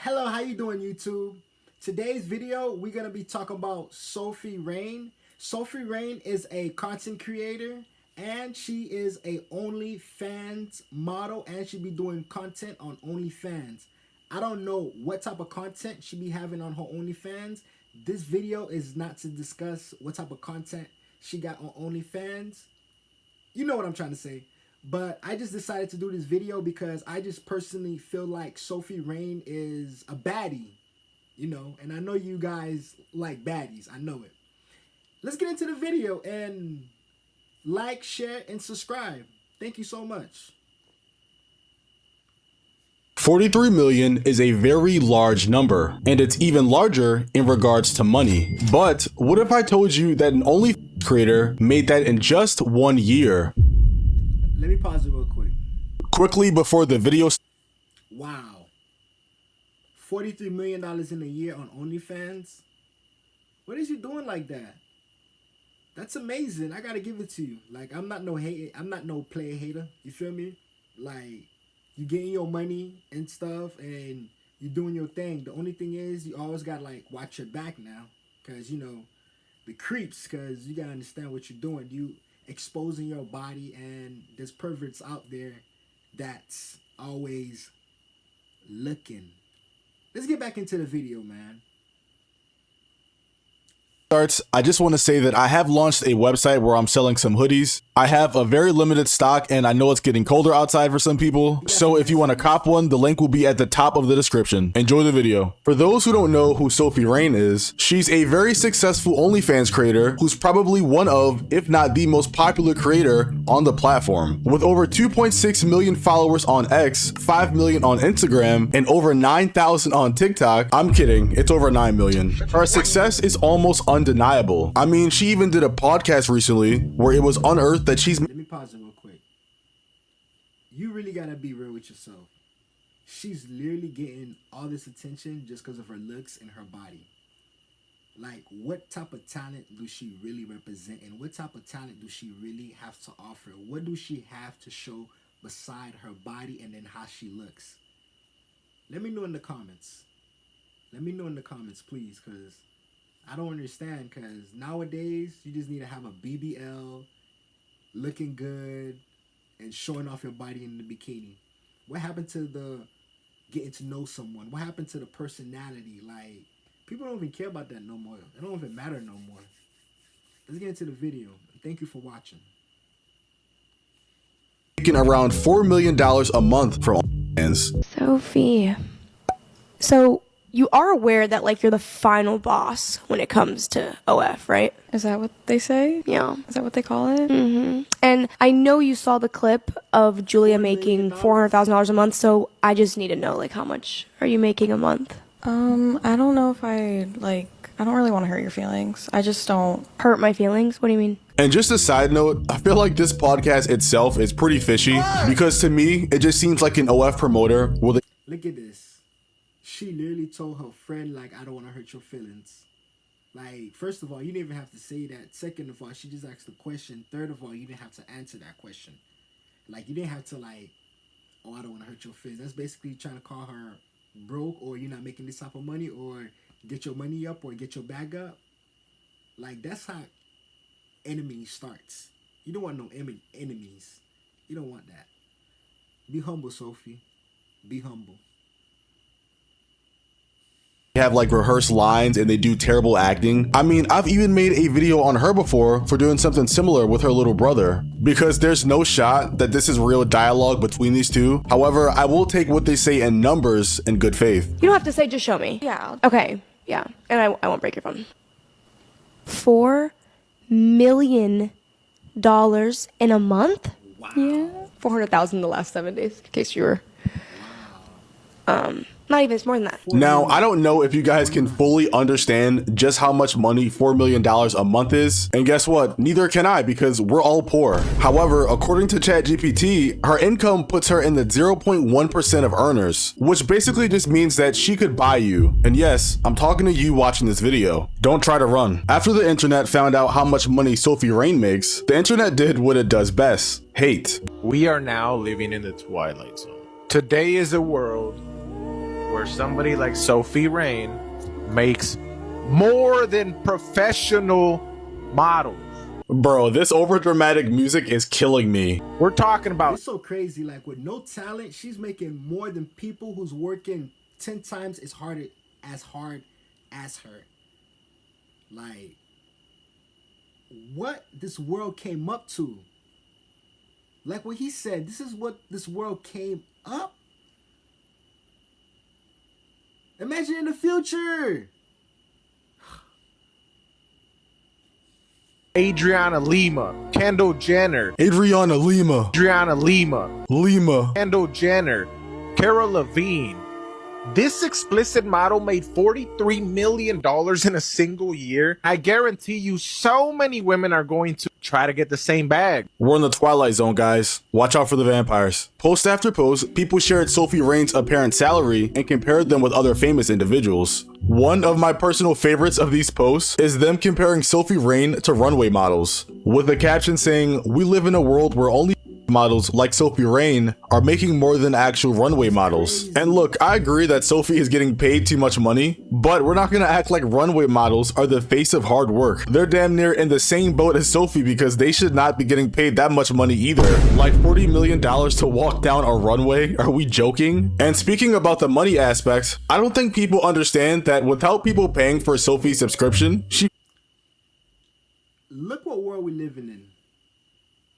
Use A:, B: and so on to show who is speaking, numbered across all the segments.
A: Hello, how you doing, YouTube? Today's video, we're going to be talking about Sophie Rain. Sophie Rain is a content creator, and she is a OnlyFans model, and she be doing content on OnlyFans. I don't know what type of content she be having on her OnlyFans. This video is not to discuss what type of content she got on OnlyFans. You know what I'm trying to say. But I just decided to do this video because I just personally feel like Sophie Rain is a baddie, you know, and I know you guys like baddies. I know it. Let's get into the video and like, share, and subscribe. Thank you so much.
B: 43 million is a very large number, and it's even larger in regards to money. But what if I told you that an OnlyFans creator made that in just 1 year?
A: Let me pause it real quick.
B: Quickly before the video.
A: Wow. $43 million in a year on OnlyFans? What is you doing like that? That's amazing. I gotta give it to you. Like, I'm not no player hater. You feel me? Like, you getting your money and stuff and you're doing your thing. The only thing is you always gotta like watch your back now. Cause you know, the creeps, cause you gotta understand what you're doing. You exposing your body, and there's perverts out there that's always looking. Let's get back into the video, man.
B: I just want to say that I have launched a website where I'm selling some hoodies. I have a very limited stock, and I know it's getting colder outside for some people. So if you want to cop one, the link will be at the top of the description. Enjoy the video. For those who don't know who Sophie Rain is, she's a very successful OnlyFans creator who's probably one of, if not the most popular creator on the platform. With over 2.6 million followers on X, 5 million on Instagram, and over 9,000 on TikTok. I'm kidding, it's over 9 million. Her success is almost undeniable. I mean, she even did a podcast recently where it was unearthed that she's...
A: Let me pause it real quick. You really gotta be real with yourself. She's literally getting all this attention just because of her looks and her body. Like, what type of talent do she really represent, and what type of talent do she really have to offer? What do she have to show beside her body and then how she looks? Let me know in the comments. Let me know in the comments, please, because I don't understand, because nowadays you just need to have a BBL, looking good, and showing off your body in the bikini. What happened to the getting to know someone? What happened to the personality? Like, people don't even care about that no more. It don't even matter no more. Let's get into the video. Thank you for watching.
B: Making around $4 million a month from OnlyFans.
C: Sophie. So you are aware that like you're the final boss when it comes to OF, right?
D: Is that what they say?
C: Yeah.
D: Is that what they call it?
C: Mm-hmm. And I know you saw the clip of Julia making $400,000 a month, so I just need to know, like, how much are you making a month?
D: I don't know if I don't really want to hurt your feelings. I just don't.
C: Hurt my feelings? What do you mean?
B: And just a side note, I feel like this podcast itself is pretty fishy because to me, it just seems like an OF promoter will...
A: Look at this. She literally told her friend, like, I don't want to hurt your feelings. Like, first of all, you didn't even have to say that. Second of all, she just asked the question. Third of all, you didn't have to answer that question. Like, you didn't have to, like, oh, I don't want to hurt your feelings. That's basically trying to call her broke, or you're not making this type of money, or get your money up, or get your bag up. Like, that's how enemy starts. You don't want no enemies. You don't want that. Be humble, Sophie. Be humble.
B: Have like rehearsed lines and they do terrible acting. I mean, I've even made a video on her before for doing something similar with her little brother, because there's no shot that this is real dialogue between these two. However, I will take what they say in numbers in good faith.
C: You don't have to say, just show me.
D: Yeah.
C: Okay, yeah. And I won't break your phone. $4 million in a month?
A: Wow.
C: Yeah. 400,000 the last 7 days, in case you were... Not even, it's more than that.
B: Now, I don't know if you guys can fully understand just how much money $4 million a month is. And guess what? Neither can I, because we're all poor. However, according to ChatGPT, her income puts her in the 0.1% of earners, which basically just means that she could buy you. And yes, I'm talking to you watching this video. Don't try to run. After the internet found out how much money Sophie Rain makes, the internet did what it does best: hate.
E: We are now living in the twilight zone. Today is a world where somebody like Sophie Rain makes more than professional models.
B: Bro, this overdramatic music is killing me.
E: We're talking about
A: It's so crazy. Like with no talent, she's making more than people who's working 10 times as hard as her. Like, what this world came up to. Like what he said, this is what this world came up. Imagine in the future.
E: Adriana Lima, Kendall Jenner,
B: Adriana Lima,
E: Kendall Jenner, Cara Levine. This explicit model made $43 million in a single year. I guarantee you so many women are going to try to get the same bag.
B: We're in the Twilight Zone, guys. Watch out for the vampires. Post after post, people shared Sophie Rain's apparent salary and compared them with other famous individuals. One of my personal favorites of these posts is them comparing Sophie Rain to runway models, with the caption saying, "We live in a world where only models like Sophie Rain are making more than actual runway models." And look, I agree that Sophie is getting paid too much money, but we're not gonna act like runway models are the face of hard work. They're damn near in the same boat as Sophie because they should not be getting paid that much money either. Like $40 million to walk down a runway? Are we joking? And speaking about the money aspect, I don't think people understand that without people paying for Sophie's subscription,
A: Look what world we're living in.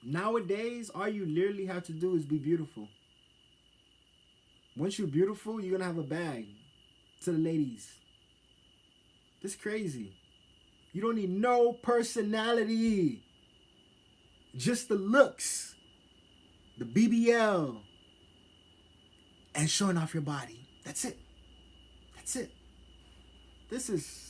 A: Nowadays, all you literally have to do is be beautiful. Once you're beautiful, you're gonna have a bag to the ladies. This crazy. You don't need no personality. Just the looks, the BBL, and showing off your body. That's it. That's it. This is...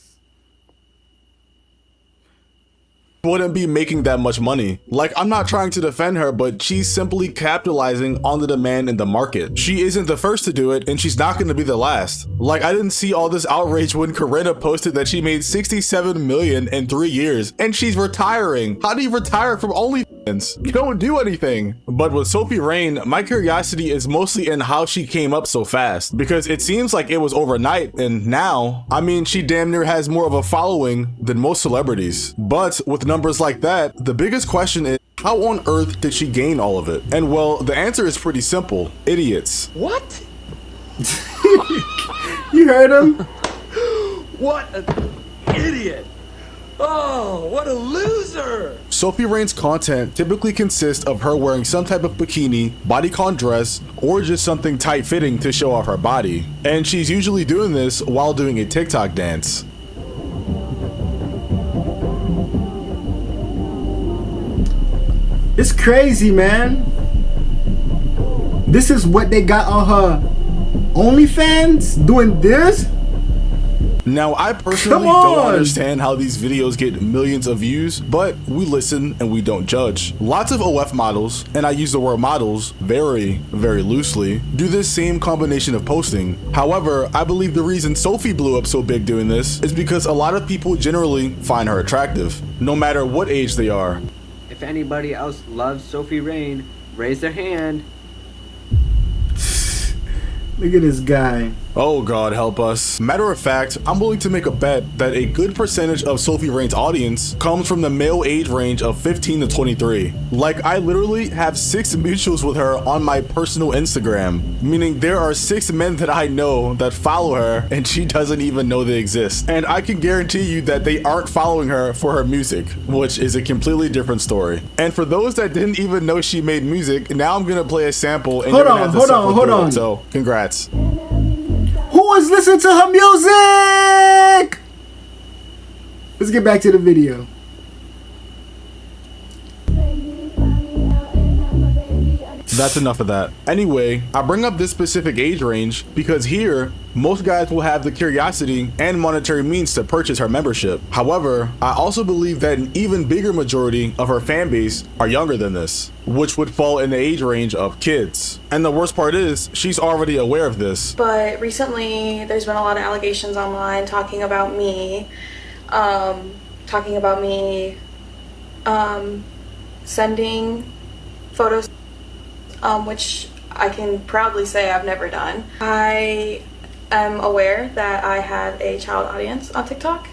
B: wouldn't be making that much money. Like, I'm not trying to defend her, but she's simply capitalizing on the demand in the market. She isn't the first to do it, and she's not going to be the last. Like, I didn't see all this outrage when Corinna posted that she made $67 million in 3 years, and she's retiring. How do you retire from OnlyFans? You don't do anything. But with Sophie Rain, my curiosity is mostly in how she came up so fast, because it seems like it was overnight, and now, I mean, she damn near has more of a following than most celebrities. But with numbers like that, the biggest question is, how on earth did she gain all of it? And well, the answer is pretty simple. Idiots.
F: What?
A: You heard him?
F: What an idiot! Oh, what a loser!
B: Sophie Rain's content typically consists of her wearing some type of bikini, bodycon dress, or just something tight-fitting to show off her body. And she's usually doing this while doing a TikTok dance.
A: It's crazy, man. This is what they got on her OnlyFans? Doing this?
B: Now, I personally don't understand how these videos get millions of views, but we listen and we don't judge. Lots of OF models, and I use the word models very, very loosely, do this same combination of posting. However, I believe the reason Sophie blew up so big doing this is because a lot of people generally find her attractive, no matter what age they are.
G: If anybody else loves Sophie Rain, raise their hand.
A: Look at this guy.
B: Oh God, help us. Matter of fact, I'm willing to make a bet that a good percentage of Sophie Rain's audience comes from the male age range of 15 to 23. Like, I literally have 6 mutuals with her on my personal Instagram, meaning there are 6 men that I know that follow her and she doesn't even know they exist. And I can guarantee you that they aren't following her for her music, which is a completely different story. And for those that didn't even know she made music, now I'm gonna play a sample and
A: Hold
B: you're gonna have to suffer
A: on.
B: through it. So, congrats.
A: Who is listening to her music? Let's get back to the video.
B: That's enough of that. Anyway, I bring up this specific age range because here, most guys will have the curiosity and monetary means to purchase her membership. However, I also believe that an even bigger majority of her fan base are younger than this, which would fall in the age range of kids. And the worst part is, she's already aware of this.
D: But recently, there's been a lot of allegations online talking about me, sending photos, which I can proudly say I've never done. I am aware that I have a child audience on TikTok,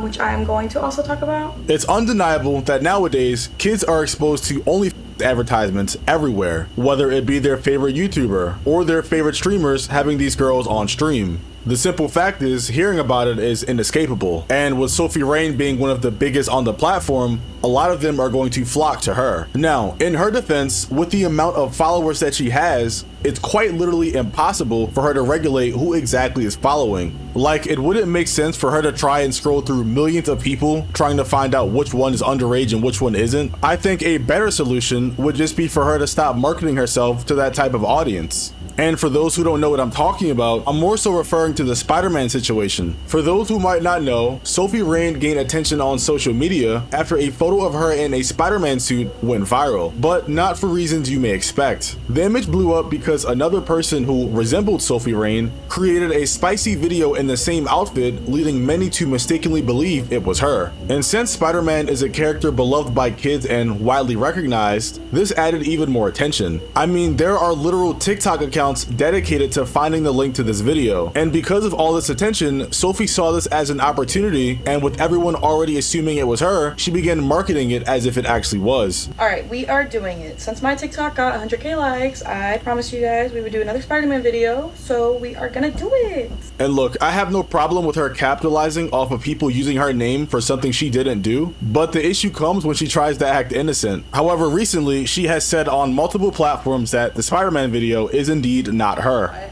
D: which I am going to also talk about.
B: It's undeniable that nowadays kids are exposed to only advertisements everywhere, whether it be their favorite YouTuber or their favorite streamers having these girls on stream. The simple fact is, hearing about it is inescapable, and with Sophie Rain being one of the biggest on the platform, a lot of them are going to flock to her. Now, in her defense, with the amount of followers that she has, it's quite literally impossible for her to regulate who exactly is following. Like, it wouldn't make sense for her to try and scroll through millions of people trying to find out which one is underage and which one isn't. I think a better solution would just be for her to stop marketing herself to that type of audience. And for those who don't know what I'm talking about, I'm more so referring to the Spider-Man situation. For those who might not know, Sophie Rain gained attention on social media after a photo of her in a Spider-Man suit went viral, but not for reasons you may expect. The image blew up because another person who resembled Sophie Rain created a spicy video in the same outfit, leading many to mistakenly believe it was her. And since Spider-Man is a character beloved by kids and widely recognized, this added even more attention. I mean, there are literal TikTok accounts dedicated to finding the link to this video, and because of all this attention, Sophie saw this as an opportunity, and with everyone already assuming it was her, she began marketing it as if it actually was.
D: Alright, we are doing it. Since my TikTok got 100k likes, I promised you guys we would do another Spider-Man video, so we are gonna do it.
B: And look, I have no problem with her capitalizing off of people using her name for something she didn't do, but the issue comes when she tries to act innocent. However, recently, she has said on multiple platforms that the Spider-Man video is indeed not her.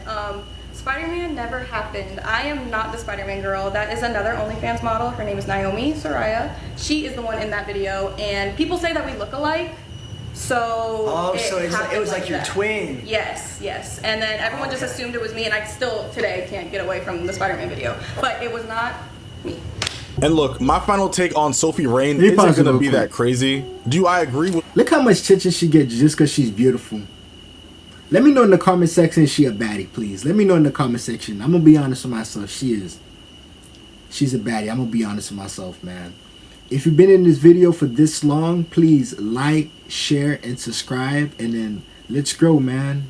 D: Spider-Man never happened. I am not the Spider-Man girl. That is another OnlyFans model. Her name is Naomi Soraya. She is the one in that video, and people say that we look alike. So
H: it was like your
D: that.
H: twin.
D: Yes, yes. And then everyone just assumed it was me, and I still today can't get away from the Spider-Man video. But it was not me.
B: And look, my final take on Sophie Rain isn't gonna be that crazy. Do I agree with—
A: Look how much attention she gets just because she's beautiful. Let me know in the comment section if she a baddie, please. Let me know in the comment section. I'm gonna be honest with myself. She is. She's a baddie. I'm gonna be honest with myself, man. If you've been in this video for this long, please like, share, and subscribe. And then let's grow, man.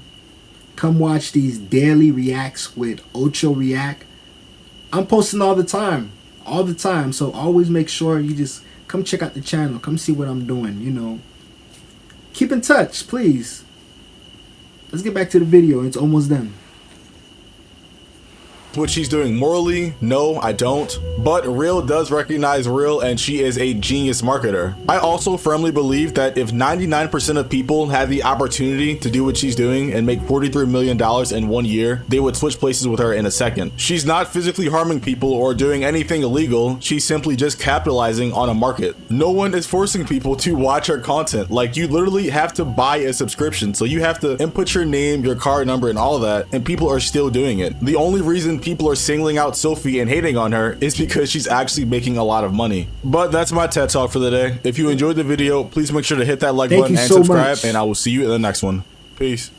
A: Come watch these daily reacts with Ocho React. I'm posting all the time. All the time. So always make sure you just come check out the channel. Come see what I'm doing, you know. Keep in touch, please. Let's get back to the video. It's almost done.
B: what she's doing morally? No, I don't. But Real does recognize Real, and she is a genius marketer. I also firmly believe that if 99% of people had the opportunity to do what she's doing and make $43 million in 1 year, they would switch places with her in a second. She's not physically harming people or doing anything illegal. She's simply just capitalizing on a market. No one is forcing people to watch her content. Like, you literally have to buy a subscription, so you have to input your name, your card number, and all of that, and people are still doing it. The only reason people are singling out Sophie and hating on her is because she's actually making a lot of money. But that's my TED Talk for the day. If you enjoyed the video, please make sure to hit that like button and subscribe, and I will see you in the next one. Peace.